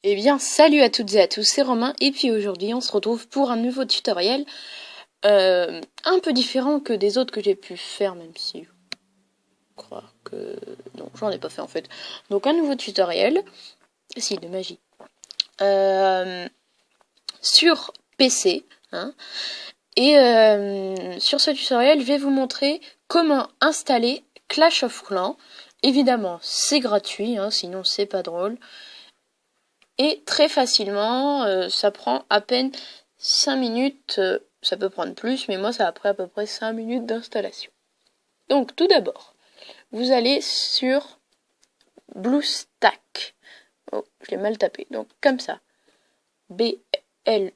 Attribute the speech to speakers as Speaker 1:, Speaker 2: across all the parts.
Speaker 1: Eh bien, salut à toutes et à tous, c'est Romain, et puis aujourd'hui on se retrouve pour un nouveau tutoriel un peu différent que des autres que j'ai pu faire, même si je crois que... non, j'en ai pas fait en fait. Donc un nouveau tutoriel, si, de magie, euh, sur PC, hein, et sur ce tutoriel je vais vous montrer comment installer Clash of Clans. Évidemment, c'est gratuit, hein, sinon c'est pas drôle. Et très facilement, ça prend à peine 5 minutes, ça peut prendre plus, mais moi ça a pris à peu près 5 minutes d'installation. Donc tout d'abord, vous allez sur BlueStack. Oh, je l'ai mal tapé, donc comme ça. BLUESTACKS.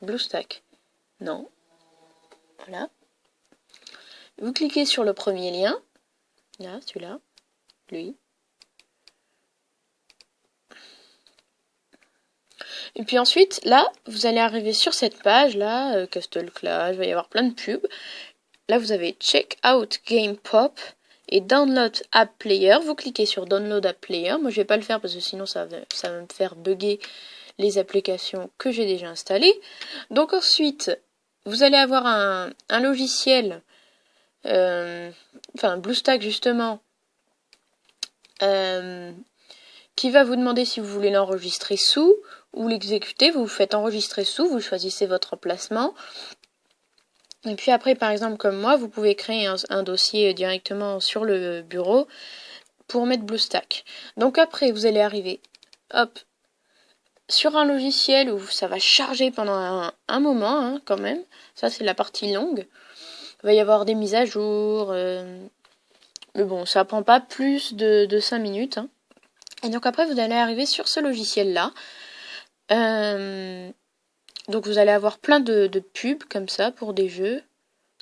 Speaker 1: BlueStack. Non. Voilà. Vous cliquez sur le premier lien. Là, celui-là. Lui. Et puis ensuite, là, vous allez arriver sur cette page, là, Castle Clash, il va y avoir plein de pubs. Là, vous avez Check Out Game Pop et Download App Player. Vous cliquez sur Download App Player. Moi, je vais pas le faire parce que sinon, ça va me faire bugger les applications que j'ai déjà installées. Donc ensuite, vous allez avoir un logiciel, enfin BlueStack justement, qui va vous demander si vous voulez l'enregistrer sous ou l'exécuter. Vous faites enregistrer sous, vous choisissez votre emplacement. Et puis après, par exemple, comme moi, vous pouvez créer un dossier directement sur le bureau pour mettre BlueStack. Donc après, vous allez arriver, hop, sur un logiciel où ça va charger pendant un moment, hein, quand même. Ça, c'est la partie longue. Il va y avoir des mises à jour. Mais bon, ça prend pas plus de 5 minutes. Hein. Et donc après, vous allez arriver sur ce logiciel-là. Donc vous allez avoir plein de pubs comme ça pour des jeux.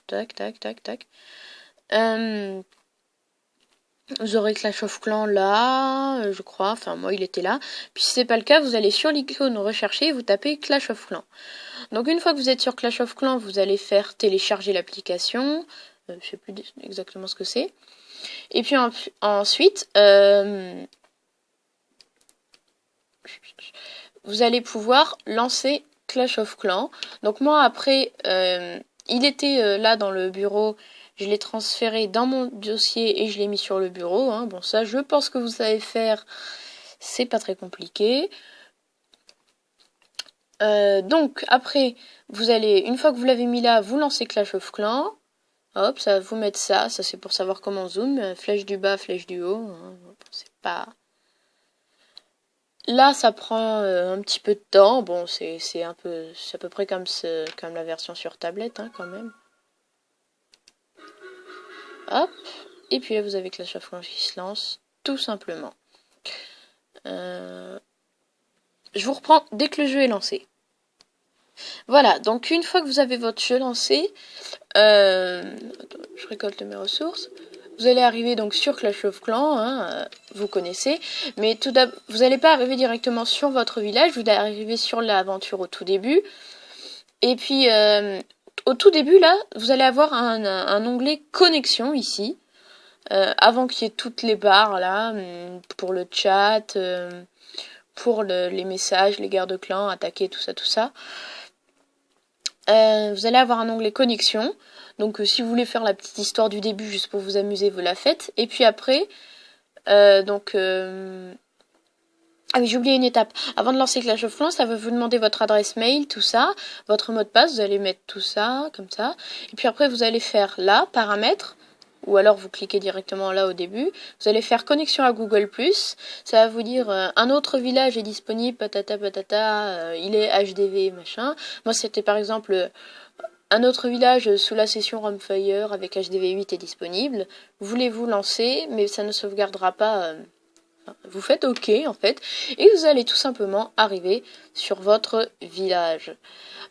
Speaker 1: Tac, tac, tac, tac. Vous aurez Clash of Clans là, je crois. Enfin, moi, il était là. Puis si c'est pas le cas, vous allez sur l'icône rechercher et vous tapez Clash of Clans. Donc une fois que vous êtes sur Clash of Clans, vous allez faire télécharger l'application. Je sais plus exactement ce que c'est. Et puis ensuite, vous allez pouvoir lancer Clash of Clans. Donc moi après, il était là dans le bureau, je l'ai transféré dans mon dossier et je l'ai mis sur le bureau. Hein. Bon ça je pense que vous savez faire, c'est pas très compliqué. Donc après, vous allez, une fois que vous l'avez mis là, vous lancez Clash of Clans. Hop, ça va vous mettre ça c'est pour savoir comment on zoom, flèche du bas, flèche du haut. Hein. C'est pas... Là, ça prend un petit peu de temps. Bon, c'est à peu près comme la version sur tablette, hein, quand même. Hop. Et puis là, vous avez Clash of Clans qui se lance, tout simplement. Je vous reprends dès que le jeu est lancé. Voilà, donc une fois que vous avez votre jeu lancé, je récolte mes ressources. Vous allez arriver donc sur Clash of Clans, hein, vous connaissez, mais tout d'abord, vous n'allez pas arriver directement sur votre village, vous allez arriver sur l'aventure au tout début. Et puis, au tout début, là, vous allez avoir un onglet connexion ici, avant qu'il y ait toutes les barres, là, pour le chat, pour les messages, les guerres de clans, attaquer, tout ça, tout ça. Vous allez avoir un onglet connexion. Donc si vous voulez faire la petite histoire du début juste pour vous amuser, vous la faites. Et puis après, ah oui, j'ai oublié une étape. Avant de lancer Clash of Clans, ça va vous demander votre adresse mail, tout ça, votre mot de passe, vous allez mettre tout ça, comme ça. Et puis après, vous allez faire là, paramètres, ou alors vous cliquez directement là au début. Vous allez faire connexion à Google+. Ça va vous dire un autre village est disponible, patata patata, il est HDV, machin. Moi, c'était par exemple... un autre village sous la session Rumfire avec HDV8 est disponible. Voulez-vous lancer, mais ça ne sauvegardera pas. Vous faites OK en fait, et vous allez tout simplement arriver sur votre village.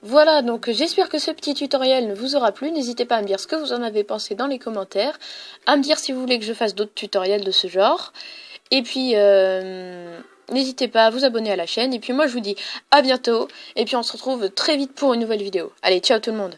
Speaker 1: Voilà, donc j'espère que ce petit tutoriel ne vous aura plu. N'hésitez pas à me dire ce que vous en avez pensé dans les commentaires, à me dire si vous voulez que je fasse d'autres tutoriels de ce genre. Et puis, n'hésitez pas à vous abonner à la chaîne. Et puis moi, je vous dis à bientôt. Et puis on se retrouve très vite pour une nouvelle vidéo. Allez, ciao tout le monde!